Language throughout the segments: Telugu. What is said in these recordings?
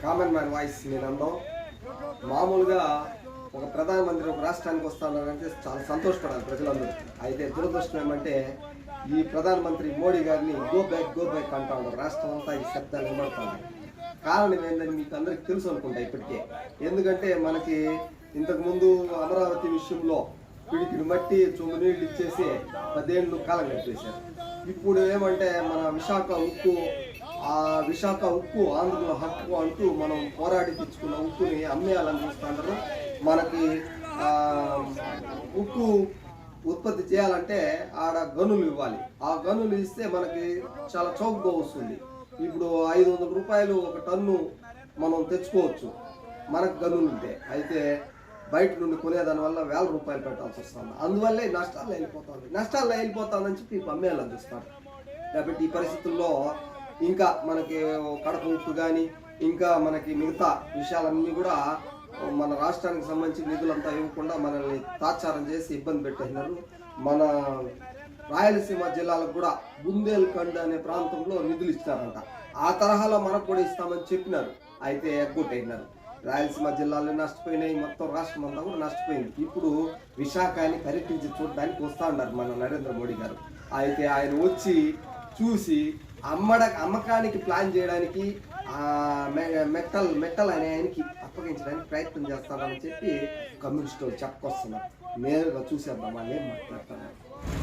కామన్ మ్యాన్ వాయిస్ నేను అందాం. మామూలుగా ఒక ప్రధానమంత్రి ఒక రాష్ట్రానికి వస్తానంటే చాలా సంతోషపడాలి ప్రజలందరూ. అయితే దురదృష్టం ఏమంటే ఈ ప్రధానమంత్రి మోడీ గారిని గో బ్యాక్ అంటా ఉన్నారు. రాష్ట్రం అంతా ఈ శబ్దాలు వినబడుతుంది. కారణం ఏంటని మీకు అందరికి తెలుసు అనుకుంటా ఇప్పటికే. ఎందుకంటే మనకి ఇంతకుముందు అమరావతి విషయంలో పిడికిని మట్టి చొమ్ము నీళ్ళు ఇచ్చేసి 10 ఏళ్ళు కాలం గడిపేశారు. ఇప్పుడు ఏమంటే మన విశాఖ ఉక్కు ఆంధ్రలో హక్కు అంటూ మనం పోరాడి తెచ్చుకున్న ఉక్కుని అమ్మేయాలని చూస్తున్నారు. మనకి ఉక్కు ఉత్పత్తి చేయాలంటే ఆడ గనులు ఇవ్వాలి. ఆ గనులు ఇస్తే మనకి చాలా చౌకగా వస్తుంది. ఇప్పుడు 500 రూపాయలు ఒక టన్ను మనం తెచ్చుకోవచ్చు మనకు గనులు ఉంటే. అయితే బయట నుండి కొనేదాని వల్ల 1000 రూపాయలు పెట్టాల్సి వస్తుంది. అందువల్లే నష్టాల్లో వెళ్ళిపోతుందని చెప్పి అమ్మేయాలని చూస్తారు. కాబట్టి ఈ పరిస్థితుల్లో ఇంకా మనకి కడప ఉక్కు కానీ ఇంకా మనకి మిగతా విషయాలన్నీ కూడా మన రాష్ట్రానికి సంబంధించిన నిధులంతా ఇవ్వకుండా మనల్ని తాత్సారం చేసి ఇబ్బంది పెట్టేసినారు. మన రాయలసీమ జిల్లాలకు కూడా బుందేల్ఖండ్ అనే ప్రాంతంలో నిధులు ఇచ్చినారంట. ఆ తరహాలో మనకు కూడా ఇస్తామని చెప్పినారు. అయితే ఎగ్గొట్టయినారు. రాయలసీమ జిల్లాలో నష్టపోయినాయి, మొత్తం రాష్ట్రం అంతా కూడా నష్టపోయింది. ఇప్పుడు విశాఖని పర్యటించి చూడడానికి వస్తూ ఉన్నారు మన నరేంద్ర మోడీ గారు. అయితే ఆయన వచ్చి చూసి అమ్మకానికి ప్లాన్ చేయడానికి మెట్టల్ అనే ఆయనకి అప్పగించడానికి ప్రయత్నం చేస్తారని చెప్పి కమ్యూనిస్టు చెప్పుకొస్తున్నారు. నేరుగా చూసేద్దాం వాళ్ళు ఏం మాట్లాడుతున్నారు.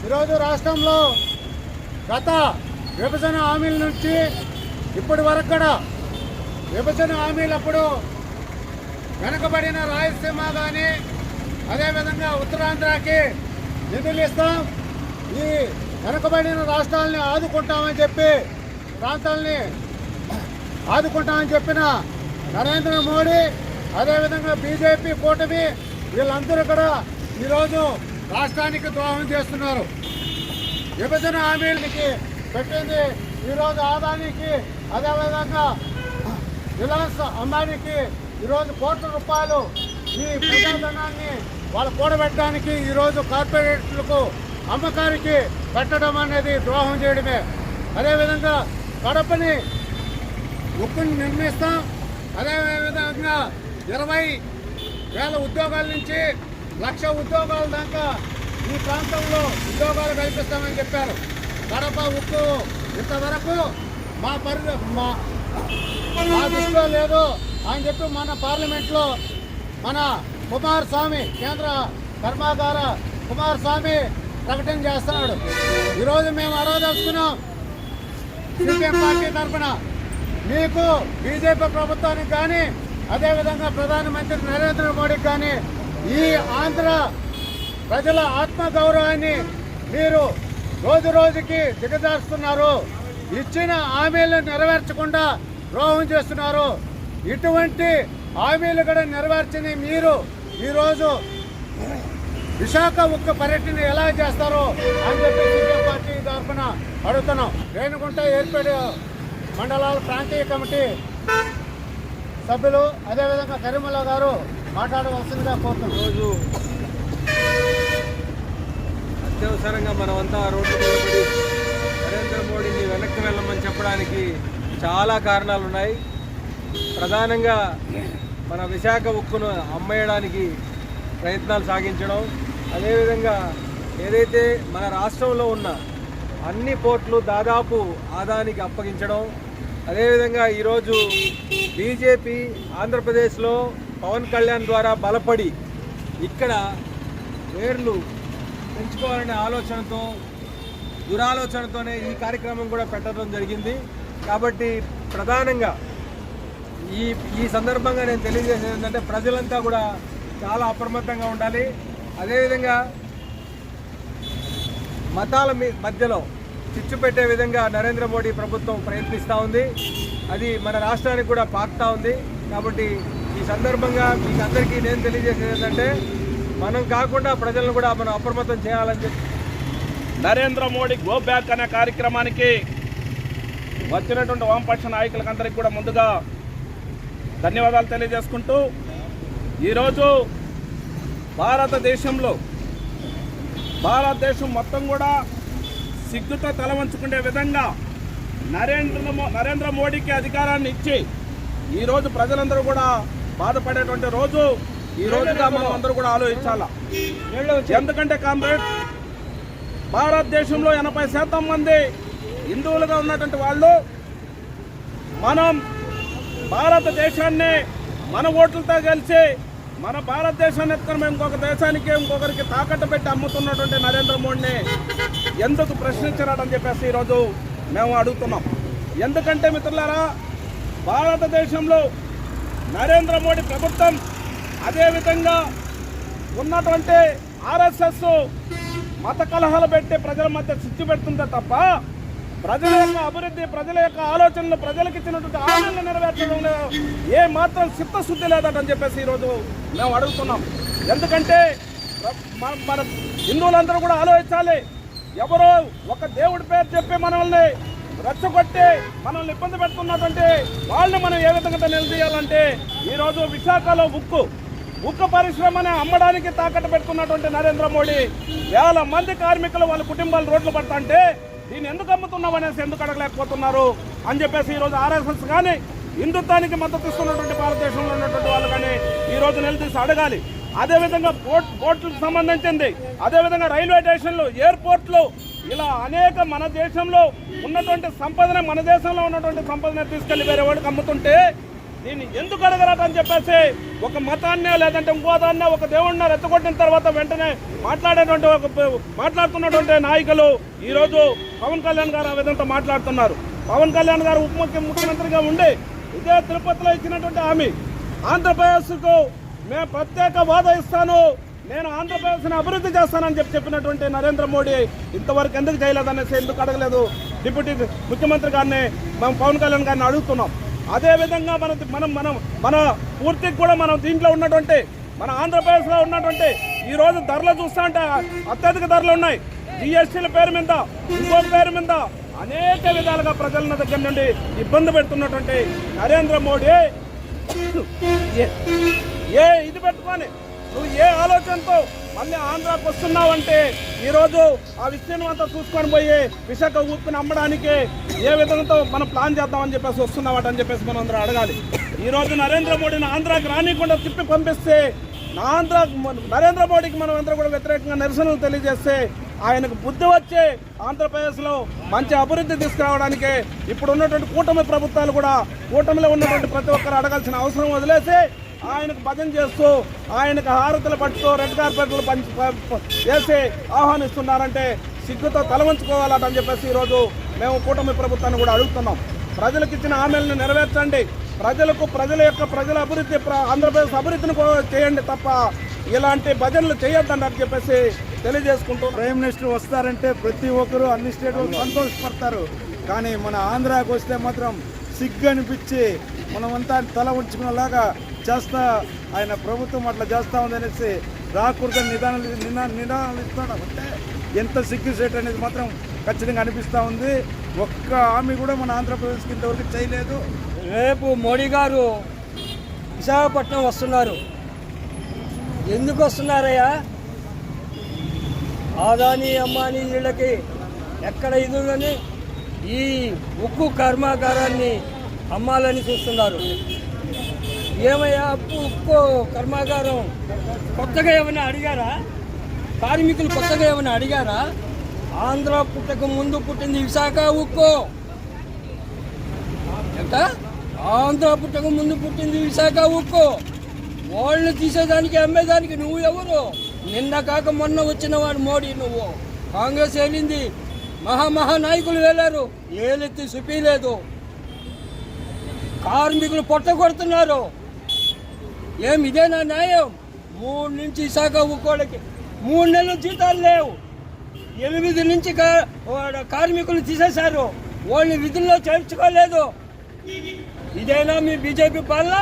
ఈరోజు రాష్ట్రంలో గత విభజన హామీల నుంచి ఇప్పటి వరకు కూడా విభజన హామీలప్పుడు వెనుకబడిన రాయలసీమ కానీ అదేవిధంగా ఉత్తరాంధ్రకి నిధులు ఇస్తాం, ఈ వెనుకబడిన రాష్ట్రాలని ఆదుకుంటామని చెప్పి ప్రాంతాలని ఆదుకుంటామని చెప్పిన నరేంద్ర మోడీ అదేవిధంగా బీజేపీ కూటమి వీళ్ళందరూ కూడా ఈరోజు రాష్ట్రానికి ద్రోహం చేస్తున్నారు. విభజన హామీలకి పెట్టింది ఈరోజు ఆదానికి అదేవిధంగా రిలయన్స్ అంబానీకి ఈరోజు కోట్ల రూపాయలు ఈ ప్రజాధనాన్ని వాళ్ళు కూడబెట్టడానికి ఈరోజు కార్పొరేట్లకు అమ్మకానికి పెట్టడం అనేది ద్రోహం చేయడమే. అదేవిధంగా కడపని ఉక్కుని నిర్మిస్తాం, అదేవిధంగా 20,000 ఉద్యోగాల నుంచి 1,00,000 ఉద్యోగాల దాకా ఈ ప్రాంతంలో ఉద్యోగాలు కల్పిస్తామని చెప్పారు. కడప ఉక్కు ఇంతవరకు మా దృష్టిలో లేదు అని చెప్పి మన పార్లమెంట్లో మన కుమారస్వామి కేంద్ర కర్మాగార కుమారస్వామి ప్రకటన చేస్తున్నాడు. ఈరోజు మేము అడగదలుచుకున్నాం సిపిఎం పార్టీ తరఫున మీకు బీజేపీ ప్రభుత్వానికి కానీ అదేవిధంగా ప్రధానమంత్రి నరేంద్ర మోడీకి కానీ ఈ ఆంధ్ర ప్రజల ఆత్మగౌరవాన్ని మీరు రోజు రోజుకి దిగజారుస్తున్నారు. ఇచ్చిన హామీలను నెరవేర్చకుండా ద్రోహం చేస్తున్నారు. ఇటువంటి హామీలు కూడా నెరవేర్చని మీరు ఈరోజు విశాఖ ఉక్కు పర్యటన ఎలా చేస్తారో అని చెప్పి సిపిఎం పార్టీ తరఫున అడుగుతున్నాం. రేణుగుంట ఏర్పేట మండలాల ప్రాంతీయ కమిటీ సభ్యులు అదేవిధంగా కరీముల్లా గారు మాట్లాడవలసిందిగా కోరుతున్నాం. రోజు అత్యవసరంగా మనమంతా రోడ్డు నిలబడి నరేంద్ర మోడీని వెనక్కి వెళ్ళమని చెప్పడానికి చాలా కారణాలు ఉన్నాయి. ప్రధానంగా మన విశాఖ ఉక్కును అమ్మేయడానికి ప్రయత్నాలు సాగించడం, అదేవిధంగా ఏదైతే మన రాష్ట్రంలో ఉన్న అన్ని పోర్టులు దాదాపు ఆదానికి అప్పగించడం, అదేవిధంగా ఈరోజు బీజేపీ ఆంధ్రప్రదేశ్లో పవన్ కళ్యాణ్ ద్వారా బలపడి ఇక్కడ వేర్లు పెంచుకోవాలనే ఆలోచనతో దురాలోచనతోనే ఈ కార్యక్రమం కూడా పెట్టడం జరిగింది. కాబట్టి ప్రధానంగా ఈ సందర్భంగా నేను తెలియజేసేది ఏంటంటే ప్రజలంతా కూడా చాలా అప్రమత్తంగా ఉండాలి. అదేవిధంగా మతాల మధ్యలో చిచ్చు పెట్టే విధంగా నరేంద్ర మోడీ ప్రభుత్వం ప్రయత్నిస్తూ ఉంది. అది మన రాష్ట్రానికి కూడా పాకుతూ ఉంది. కాబట్టి ఈ సందర్భంగా మీకు అందరికీ నేను తెలియజేసేది ఏంటంటే మనం కాకుండా ప్రజలను కూడా మనం అప్రమత్తం చేయాలని చెప్పి నరేంద్ర మోడీ గో బ్యాక్ అనే కార్యక్రమానికి వచ్చినటువంటి వామపక్ష నాయకులకు అందరికీ కూడా ముందుగా ధన్యవాదాలు తెలియజేసుకుంటూ ఈరోజు భారతదేశం మొత్తం కూడా సిగ్గుతో తల వంచుకునే విధంగా నరేంద్ర మోడీకి అధికారాన్ని ఇచ్చి ఈరోజు ప్రజలందరూ కూడా బాధపడేటువంటి రోజు ఈ రోజుగా మనం అందరూ కూడా ఆలోచించాలా. ఎందుకంటే కామ్రేడ్, భారతదేశంలో 80% మంది హిందువులుగా ఉన్నటువంటి వాళ్ళు మనం భారతదేశాన్ని మన ఓట్లతో కలిసి మన భారతదేశాన్ని ఎత్తుకొని ఇంకొక దేశానికి ఇంకొకరికి తాకట్టు పెట్టి అమ్ముతున్నటువంటి నరేంద్ర మోడీని ఎందుకు ప్రశ్నించరాడని చెప్పేసి ఈరోజు మేము అడుగుతున్నాం. ఎందుకంటే మిత్రులారా, భారతదేశంలో నరేంద్ర మోడీ ప్రభుత్వం అదేవిధంగా ఉన్నటువంటి ఆర్ఎస్ఎస్ మత కలహాలు పెట్టి ప్రజల మధ్య చిచ్చు పెడుతుందే తప్ప ప్రజల యొక్క అభివృద్ధి, ప్రజల యొక్క ఆలోచనలు, ప్రజలకు ఇచ్చినటువంటి హామీలను నెరవేర్చడంలో ఏ మాత్రం చిత్తశుద్ధి లేదటని చెప్పేసి ఈరోజు మేము అడుగుతున్నాం. ఎందుకంటే మన హిందువులందరూ కూడా ఆలోచించాలి. ఎవరో ఒక దేవుడి పేరు చెప్పి మనల్ని రెచ్చగొట్టి మనల్ని ఇబ్బంది పెడుతున్నటువంటి వాళ్ళని మనం ఏ విధంగా నిలదీయాలంటే ఈరోజు విశాఖలో ఉక్కు పరిశ్రమని అమ్మడానికి తాకట్టు పెడుతున్నటువంటి నరేంద్ర మోడీ వేల మంది కార్మికులు వాళ్ళ కుటుంబాలు రోడ్లు పడతాంటే దీన్ని ఎందుకు అమ్ముతున్నావు అనేసి ఎందుకు అడగలేకపోతున్నారు అని చెప్పేసి ఈరోజు ఆర్ఎస్ఎస్ కానీ హిందుత్వానికి మద్దతు ఇస్తున్నటువంటి భారతదేశంలో ఉన్నటువంటి వాళ్ళు కానీ ఈరోజు నిలదీసి అడగాలి. అదేవిధంగా పోర్టులకు సంబంధించింది, అదేవిధంగా రైల్వే స్టేషన్లు, ఎయిర్పోర్ట్లు, ఇలా అనేక మన దేశంలో ఉన్నటువంటి సంపదన, మన దేశంలో ఉన్నటువంటి సంపదన తీసుకెళ్లి వేరే వాడికి అమ్ముతుంటే దీన్ని ఎందుకు అడగరాట అని చెప్పేసి ఒక మతాన్నే లేదంటే ఇంకోదాన్నే ఒక దేవుడిని రెచ్చగొట్టిన తర్వాత వెంటనే మాట్లాడుతున్నటువంటి నాయకులు ఈరోజు పవన్ కళ్యాణ్ గారు ఆ విధంగా మాట్లాడుతున్నారు. పవన్ కళ్యాణ్ గారు ముఖ్యమంత్రిగా ఉండి ఇదే తిరుపతిలో ఇచ్చినటువంటి హామీ, ఆంధ్రప్రదేశ్కు మేము ప్రత్యేక హోదా ఇస్తాను, నేను ఆంధ్రప్రదేశ్ని అభివృద్ధి చేస్తానని చెప్పినటువంటి నరేంద్ర మోడీ ఇంతవరకు ఎందుకు చేయలేదనేసి ఎందుకు అడగలేదు డిప్యూటీ ముఖ్యమంత్రి గారిని మనం పవన్ కళ్యాణ్ గారిని అడుగుతున్నాం. అదేవిధంగా మన పూర్తికి కూడా మనం దీంట్లో ఉన్నటువంటి మన ఆంధ్రప్రదేశ్లో ఉన్నటువంటి ఈరోజు ధరలు చూస్తా అంటే అత్యధిక ధరలు ఉన్నాయి. జిఎస్టీల పేరు మీద, ఇంకొక పేరు మీద అనేక విధాలుగా ప్రజల దగ్గర నుండి ఇబ్బంది పెడుతున్నటువంటి నరేంద్ర మోడీ ఇది పెట్టుకొని నువ్వు ఏ ఆలోచనతో మళ్ళీ ఆంధ్రాకు వస్తున్నావంటే ఈరోజు ఆ విషయం అంతా చూసుకొని పోయి విశాఖ ఉక్కుని అమ్మడానికి ఏ విధంగా మనం ప్లాన్ చేద్దామని చెప్పేసి వస్తున్నావటని చెప్పేసి మనం అందరూ అడగాలి. ఈరోజు నరేంద్ర మోడీని ఆంధ్రాకి రానికుండా తిప్పి పంపిస్తే నరేంద్ర మోడీకి మనం అందరూ కూడా వ్యతిరేకంగా నిరసనలు తెలియజేస్తే ఆయనకు బుద్ధి వచ్చి ఆంధ్రప్రదేశ్లో మంచి అభివృద్ధి తీసుకురావడానికి ఇప్పుడు ఉన్నటువంటి కూటమి ప్రభుత్వాలు కూడా కూటమిలో ఉన్నటువంటి ప్రతి ఒక్కరు అడగాల్సిన అవసరం వదిలేసి ఆయనకు భజన చేస్తూ ఆయనకు హారతులు పట్టుతూ రెడ్ కార్పెట్లు చేసి ఆహ్వానిస్తున్నారంటే సిగ్గుతో తలవంచుకోవాలటని చెప్పేసి ఈరోజు మేము కూటమి ప్రభుత్వాన్ని కూడా అడుగుతున్నాం. ప్రజలకు ఇచ్చిన హామీలను నెరవేర్చండి, ప్రజల అభివృద్ధి, ఆంధ్రప్రదేశ్ అభివృద్ధిని చేయండి తప్ప ఇలాంటి భజనలు చేయొద్దని అని చెప్పేసి తెలియజేసుకుంటూ, ప్రైమ్ మినిస్టర్ వస్తారంటే ప్రతి ఒక్కరూ అన్ని స్టేట్లు సంతోషపడతారు. కానీ మన ఆంధ్రాకి వస్తే మాత్రం సిగ్గు అనిపించి మనమంతా తల ఉంచుకునేలాగా చేస్తా ఆయన ప్రభుత్వం అట్లా చేస్తా ఉందనేసి రాకూడదని నిదానాలు ఇస్తాడు. అంటే ఎంత సిగ్గు సేట్ అనేది మాత్రం ఖచ్చితంగా అనిపిస్తూ ఉంది. ఒక్క హామీ కూడా మన ఆంధ్రప్రదేశ్కి ఇంతవరకు చేయలేదు. రేపు మోడీ గారు విశాఖపట్నం వస్తున్నారు. ఎందుకు వస్తున్నారయ్యా? ఆదాని అంబానీ వీళ్ళకి ఎక్కడ ఇది ఉందని ఈ ఉక్కు కర్మాగారాన్ని అమ్మాలని చూస్తున్నారు. ఏమయ్యా, ఉక్కు కర్మాగారం కొత్తగా ఏమైనా అడిగారా? కార్మికులు కొత్తగా ఏమైనా అడిగారా? ఆంధ్ర పుట్టక ముందు పుట్టింది విశాఖ ఉక్కు. ఎంత? ఆంధ్ర పుట్టక ముందు పుట్టింది విశాఖ ఉక్కు. వాళ్ళని తీసేదానికి అమ్మేదానికి నువ్వు ఎవరు? నిన్న కాక మొన్న వచ్చిన వాడు మోడీ. నువ్వు కాంగ్రెస్ వెళ్ళింది, మహానాయకులు వెళ్ళారు, ఏలెత్తి చూపించలేదు. కార్మికులు పొట్ట కొడుతున్నారు. ఏమి ఇదేనా న్యాయం? 3 నుంచి విశాఖ ఉక్కోళ్ళకి 3 నెలలు జీతాలు లేవు. 8 నుంచి కార్మికులు తీసేశారు. వాళ్ళని విధుల్లో చేర్చుకోలేదు. ఇదేనా మీ బీజేపీ పాలన?